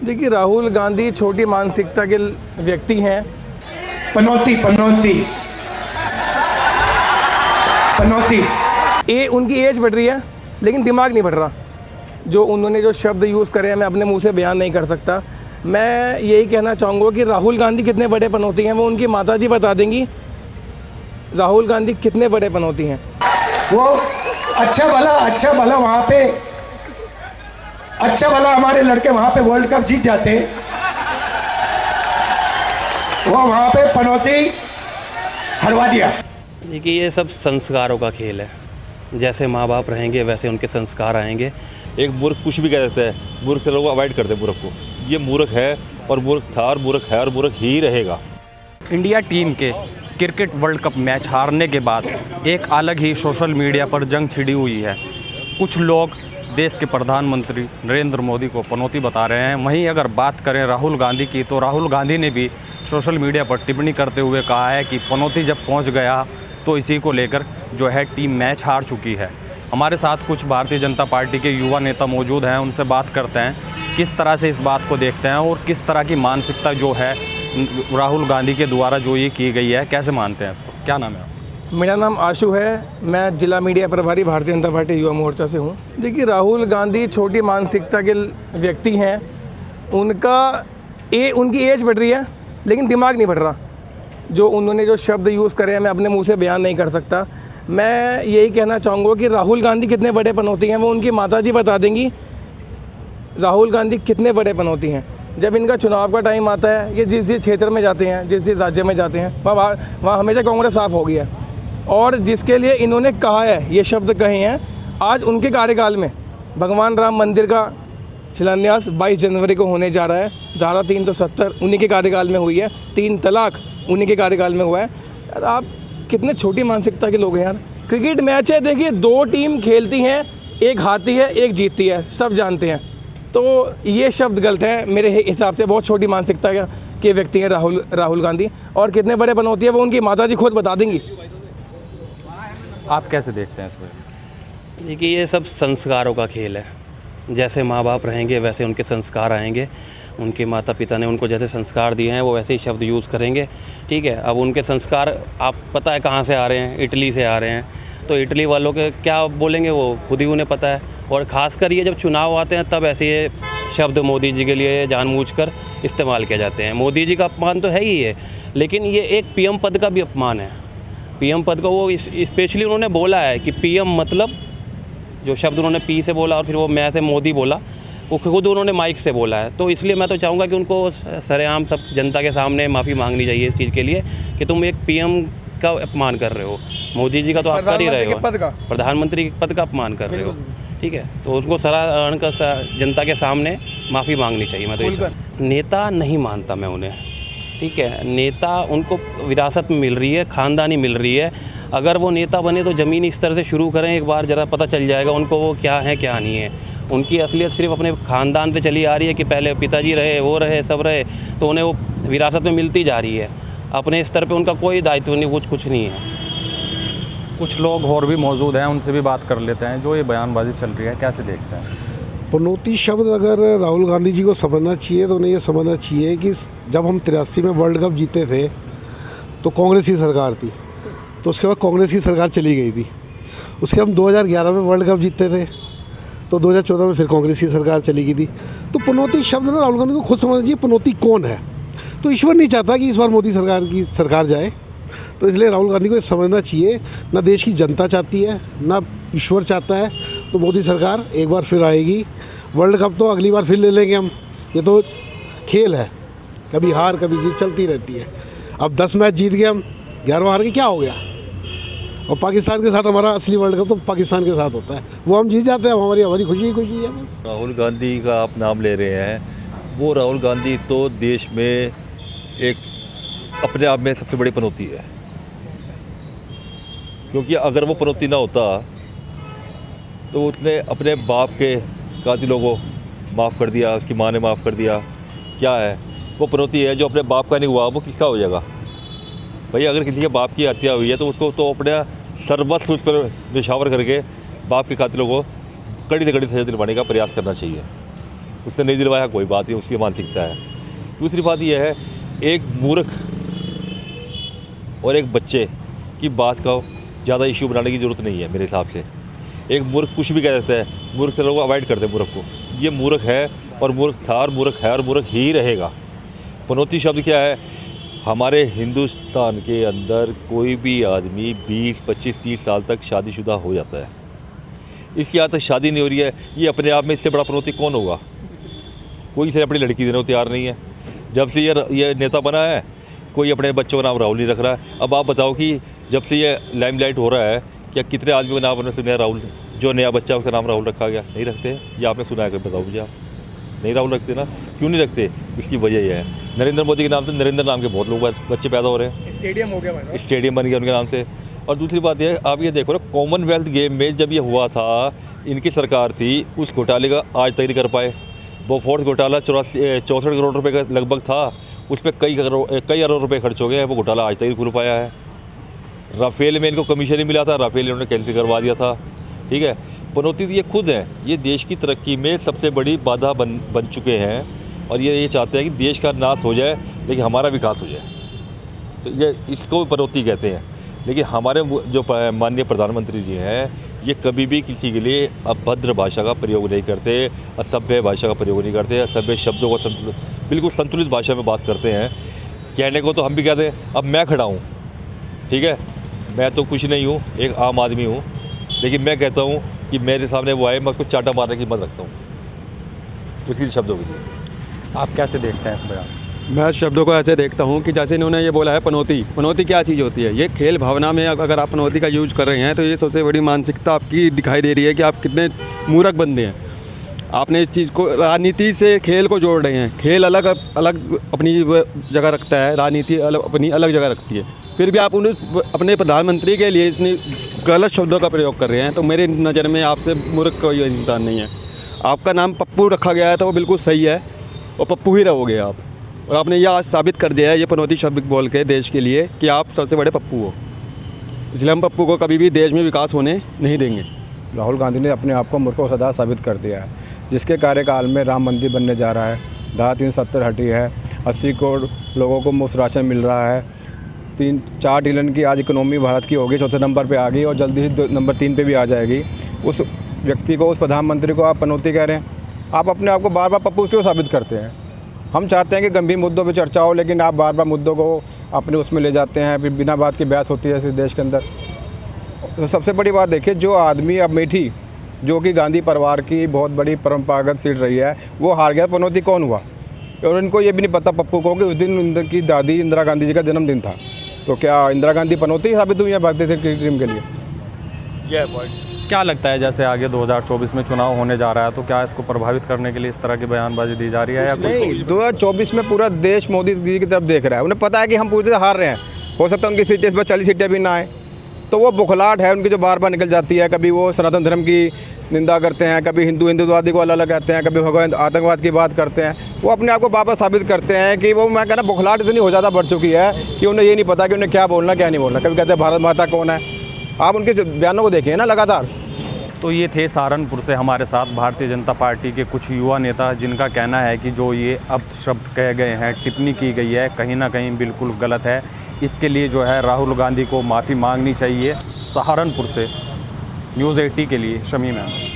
देखिए, राहुल गांधी छोटी मानसिकता के व्यक्ति हैं। पनौती पनौती पनौती उनकी एज बढ़ रही है लेकिन दिमाग नहीं बढ़ रहा। जो उन्होंने जो शब्द यूज़ करे हैं मैं अपने मुंह से बयान नहीं कर सकता। मैं यही कहना चाहूँगा कि राहुल गांधी कितने बड़े पनौती हैं वो उनकी माताजी बता देंगी। राहुल गांधी कितने बड़े पनौती हैं। वो अच्छा भला वहाँ पे हमारे लड़के वहाँ पे वर्ल्ड कप जीत जाते, वो वहाँ पे पनौती हरवा दिया। देखिए, ये सब संस्कारों का खेल है। जैसे माँ बाप रहेंगे वैसे उनके संस्कार आएंगे। एक मूर्ख कुछ भी कह देता है, मूर्ख से लोग अवॉइड करते हैं मूर्ख को। ये मूर्ख है और मूर्ख था और मूर्ख है और मूर्ख ही रहेगा। इंडिया टीम के क्रिकेट वर्ल्ड कप मैच हारने के बाद एक अलग ही सोशल मीडिया पर जंग छिड़ी हुई है। कुछ लोग देश के प्रधानमंत्री नरेंद्र मोदी को पनौती बता रहे हैं। वहीं अगर बात करें राहुल गांधी की, तो राहुल गांधी ने भी सोशल मीडिया पर टिप्पणी करते हुए कहा है कि पनौती जब पहुंच गया तो इसी को लेकर जो है टीम मैच हार चुकी है। हमारे साथ कुछ भारतीय जनता पार्टी के युवा नेता मौजूद हैं, उनसे बात करते हैं किस तरह से इस बात को देखते हैं और किस तरह की मानसिकता जो है राहुल गांधी के द्वारा जो ये की गई है कैसे मानते हैं इसको। क्या नाम है आपका? मेरा नाम आशु है। मैं जिला मीडिया प्रभारी भारतीय जनता पार्टी युवा मोर्चा से हूँ। देखिए, राहुल गांधी छोटी मानसिकता के व्यक्ति हैं। उनकी एज बढ़ रही है लेकिन दिमाग नहीं बढ़ रहा। जो उन्होंने जो शब्द यूज़ करे हैं मैं अपने मुंह से बयान नहीं कर सकता। मैं यही कहना चाहूँगा कि राहुल गांधी कितने बड़े पनौती हैं वो उनकी माताजी बता देंगी। राहुल गांधी कितने बड़े पनौती हैं। जब इनका चुनाव का टाइम आता है, ये जिस क्षेत्र में जाते हैं, जिस राज्य में जाते हैं, वहाँ हमेशा कांग्रेस साफ हो गया है। और जिसके लिए इन्होंने कहा है, ये शब्द कहे हैं, आज उनके कार्यकाल में भगवान राम मंदिर का शिलान्यास 22 जनवरी को होने जा रहा है। धारा 370 उन्हीं के कार्यकाल में हुई है। 3 तलाक उन्हीं के कार्यकाल में हुआ है। यार, आप कितने छोटी मानसिकता के लोग हैं यार। क्रिकेट मैच है, देखिए 2 टीम खेलती हैं, एक हारती है एक जीतती है, सब जानते हैं। तो ये शब्द गलत हैं मेरे हिसाब से। बहुत छोटी मानसिकता के व्यक्ति हैं राहुल गांधी। और कितने बड़े पनौती है वो उनकी माताजी खुद बता देंगी। आप कैसे देखते हैं इस पर? देखिए, ये सब संस्कारों का खेल है। जैसे माँ बाप रहेंगे वैसे उनके संस्कार आएंगे। उनके माता पिता ने उनको जैसे संस्कार दिए हैं वो वैसे ही शब्द यूज़ करेंगे। ठीक है, अब उनके संस्कार आप पता है कहाँ से आ रहे हैं, इटली से आ रहे हैं। तो इटली वालों के क्या बोलेंगे वो खुद ही उन्हें पता है। और ख़ासकर ये जब चुनाव आते हैं तब ऐसे ये शब्द मोदी जी के लिए जानबूझकर इस्तेमाल किए जाते हैं। मोदी जी का अपमान तो है ही है, लेकिन ये एक पीएम पद का भी अपमान है। पीएम पद का वो स्पेशली उन्होंने बोला है कि पीएम मतलब जो शब्द उन्होंने पी से बोला और फिर वो मैं से मोदी बोला, वो खुद उन्होंने माइक से बोला है। तो इसलिए मैं तो चाहूँगा कि उनको सरेआम सब जनता के सामने माफ़ी मांगनी चाहिए इस चीज़ के लिए कि तुम एक पीएम का अपमान कर रहे हो। मोदी जी का तो आप कर ही रहे हो, प्रधानमंत्री के पद का अपमान कर रहे हो। ठीक है, तो उसको जनता के सामने माफ़ी मांगनी चाहिए। मैं तो ये नेता नहीं मानता मैं उन्हें। ठीक है, नेता उनको विरासत में मिल रही है, ख़ानदानी मिल रही है। अगर वो नेता बने तो ज़मीनी स्तर से शुरू करें, एक बार ज़रा पता चल जाएगा उनको वो क्या है क्या नहीं है। उनकी असलियत सिर्फ अपने ख़ानदान पे चली आ रही है कि पहले पिताजी रहे, वो रहे, सब रहे, तो उन्हें वो विरासत में मिलती जा रही है। अपने स्तर पे उनका कोई दायित्व नहीं, कुछ नहीं है। कुछ लोग और भी मौजूद हैं, उनसे भी बात कर लेते हैं। जो ये बयानबाजी चल रही है कैसे देखते हैं? पनौती शब्द अगर राहुल गांधी जी को समझना चाहिए तो उन्हें ये समझना चाहिए कि जब हम 83 में वर्ल्ड कप जीते थे तो कांग्रेस की सरकार थी, तो उसके बाद कांग्रेस की सरकार चली गई थी। उसके हम 2011 में वर्ल्ड कप जीते थे तो 2014 में फिर कांग्रेस की सरकार चली गई थी। तो पनौती शब्द ना राहुल गांधी को खुद समझना चाहिए पनौती कौन है। तो ईश्वर नहीं चाहता कि इस बार मोदी सरकार जाए, तो इसलिए राहुल गांधी को ये समझना चाहिए ना देश की जनता चाहती है ना ईश्वर चाहता है। तो मोदी सरकार एक बार फिर आएगी। वर्ल्ड कप तो अगली बार फिर ले लेंगे हम। ये तो खेल है, कभी हार कभी जीत चलती रहती है। अब 10 मैच जीत गए हम, 11वां हार के क्या हो गया। और पाकिस्तान के साथ हमारा असली वर्ल्ड कप तो पाकिस्तान के साथ होता है, वो हम जीत जाते हैं, हमारी खुशी है बस। राहुल गांधी का आप नाम ले रहे हैं, वो राहुल गांधी तो देश में एक अपने आप में सबसे बड़ी पनौती है। क्योंकि अगर वो पनौती ना होता तो उसने अपने बाप के कातिलों को माफ़ कर दिया, उसकी माँ ने माफ़ कर दिया। क्या है वो पनौती है? जो अपने बाप का नहीं हुआ वो किसका हो जाएगा भाई? अगर किसी के बाप की हत्या हुई है तो उसको तो अपने सर्वस्व उस पर निछावर करके बाप के कातिलों को कड़ी से कड़ी सजा दिलवाने का प्रयास करना चाहिए। उसने नहीं दिलवाया कोई बात नहीं, उसकी मानसिकता है। दूसरी बात यह है, एक मूर्ख और एक बच्चे की बात का ज़्यादा इशू बनाने की ज़रूरत नहीं है मेरे हिसाब से। एक मूर्ख कुछ भी कह देता है, मूर्ख से लोग अवॉइड करते हैं मूर्ख को। ये मूर्ख है और मूर्ख था और मूर्ख है और मूर्ख ही रहेगा। पनौती शब्द क्या है? हमारे हिंदुस्तान के अंदर कोई भी आदमी 20, 25, 30 साल तक शादीशुदा हो जाता है। इसकी आज तक शादी नहीं हो रही है, ये अपने आप में इससे बड़ा पनौती कौन होगा? कोई से अपनी लड़की देने को तैयार नहीं है। जब से ये नेता बना है, कोई अपने बच्चों का नाम राहुल नहीं रख रहा है। अब आप बताओ कि जब से ये लाइमलाइट हो रहा है, क्या कितने आदमी का नाम आपने सुना है राहुल? जो नया बच्चा उसका नाम राहुल रखा गया, नहीं रखते हैं? ये आपने सुना है? कर बताओ मुझे आप। नहीं राहुल रखते ना, क्यों नहीं रखते? इसकी वजह यह है, नरेंद्र मोदी के नाम से नरेंद्र नाम के बहुत लोग बच्चे पैदा हो रहे हैं। स्टेडियम हो गया, स्टेडियम बन गया उनके नाम से। और दूसरी बात यह है, आप ये देखो ना, कॉमनवेल्थ गेम में जब ये हुआ था, इनकी सरकार थी, उस घोटाले का आज तक नहीं कर पाए। बोफोर्स घोटाला 64 करोड़ रुपए का लगभग था, उस पर कई अरब रुपए खर्च हो गए हैं, वो घोटाला आज तक नहीं खुल पाया है। राफेल में इनको कमीशन नहीं मिला था, राफेल इन्होंने कैंसिल करवा दिया था। ठीक है, पनौती ये खुद हैं, ये देश की तरक्की में सबसे बड़ी बाधा बन चुके हैं और ये चाहते हैं कि देश का नाश हो जाए लेकिन हमारा विकास हो जाए। तो ये इसको पनौती कहते हैं। लेकिन हमारे जो माननीय प्रधानमंत्री जी हैं, ये कभी भी किसी के लिए अभद्र भाषा का प्रयोग नहीं करते, असभ्य भाषा का प्रयोग नहीं करते, असभ्य शब्दों को बिल्कुल संतुलित भाषा में बात करते हैं। कहने को तो हम भी कहते हैं, अब मैं खड़ा हूँ, ठीक है, मैं तो कुछ नहीं हूँ, एक आम आदमी हूँ, लेकिन मैं कहता हूँ कि मेरे सामने वो आए, मैं उसको चाटा मारने की हिम्मत रखता हूँ उसकी शब्दों के लिए। आप कैसे देखते हैं इस बयान? मैं शब्दों को ऐसे देखता हूँ कि जैसे इन्होंने ये बोला है पनौती। पनौती क्या चीज़ होती है? ये खेल भावना में अगर आप पनौती का यूज कर रहे हैं तो ये सबसे बड़ी मानसिकता आपकी दिखाई दे रही है कि आप कितने मूर्ख बंदे हैं। आपने इस चीज़ को राजनीति से खेल को जोड़ रहे हैं। खेल अलग अपनी जगह रखता है, राजनीति अपनी अलग जगह रखती है। फिर भी आप उन्हें अपने प्रधानमंत्री के लिए इतनी गलत शब्दों का प्रयोग कर रहे हैं, तो मेरी नज़र में आपसे मूर्ख कोई इंसान नहीं है। आपका नाम पप्पू रखा गया है तो वो बिल्कुल सही है, और पप्पू ही रहोगे आप। और आपने यह आज साबित कर दिया है ये पनौती शब्द बोल के देश के लिए कि आप सबसे बड़े पप्पू हो। इसलिए हम पप्पू को कभी भी देश में विकास होने नहीं देंगे। राहुल गांधी ने अपने आप को मूर्ख और सदा साबित कर दिया है। जिसके कार्यकाल में राम मंदिर बनने जा रहा है, धारा 370 हटी है, 80 करोड़ लोगों को मुफ्त राशन मिल रहा है, 4 ट्रिलियन की आज इकोनॉमी भारत की होगी, 4थे नंबर पे आ गई और जल्दी ही नंबर 3 पे भी आ जाएगी। उस व्यक्ति को, उस प्रधानमंत्री को आप पनौती कह रहे हैं। आप अपने आप को बार बार पप्पू क्यों साबित करते हैं? हम चाहते हैं कि गंभीर मुद्दों पे चर्चा हो, लेकिन आप बार बार मुद्दों को अपने उसमें ले जाते हैं, फिर बिना बात की बहस होती है इस देश के अंदर। तो सबसे बड़ी बात देखिए, जो आदमी अब अमेठी, जो कि गांधी परिवार की बहुत बड़ी परंपरागत सीट रही है, वो हार गया। पनौती कौन हुआ? और इनको ये भी नहीं पता पप्पू को कि उस दिन उनकी दादी इंदिरा गांधी जी का जन्मदिन था। तो क्या इंदिरा गांधी पनौती साबित हुई है भारतीय टीम के लिए? क्या लगता है, जैसे आगे 2024 में चुनाव होने जा रहा है, तो क्या इसको प्रभावित करने के लिए इस तरह की बयानबाजी दी जा रही है या कुछ? नहीं, 2024 में पूरा देश मोदी जी की तरफ देख रहा है। उन्हें पता है कि हम पूरी तरह हार रहे हैं। हो सकता है उनकी सीटें इस बार 40 सीटें भी ना आए, तो वो बुखलाहट है उनकी जो बार बार निकल जाती है। कभी वो सनातन धर्म की निंदा करते हैं, कभी हिंदुत्ववादी को अलग अलग कहते हैं, कभी भगवान आतंकवाद की बात करते हैं। वो अपने आप को बार बार साबित करते हैं कि वो, मैं कहना, बुखलाहट इतनी हो ज़्यादा बढ़ चुकी है कि उन्हें ये नहीं पता कि उन्हें क्या बोलना क्या नहीं बोलना। कभी कहते हैं भारत माता कौन है। आप उनके बयानों को देखें ना लगातार। तो ये थे सहारनपुर से हमारे साथ भारतीय जनता पार्टी के कुछ युवा नेता, जिनका कहना है कि जो ये अपशब्द कहे गए हैं, टिप्पणी की गई है, कहीं ना कहीं बिल्कुल गलत है। इसके लिए जो है राहुल गांधी को माफ़ी मांगनी चाहिए। सहारनपुर से न्यूज़ 80 के लिए शमीम है।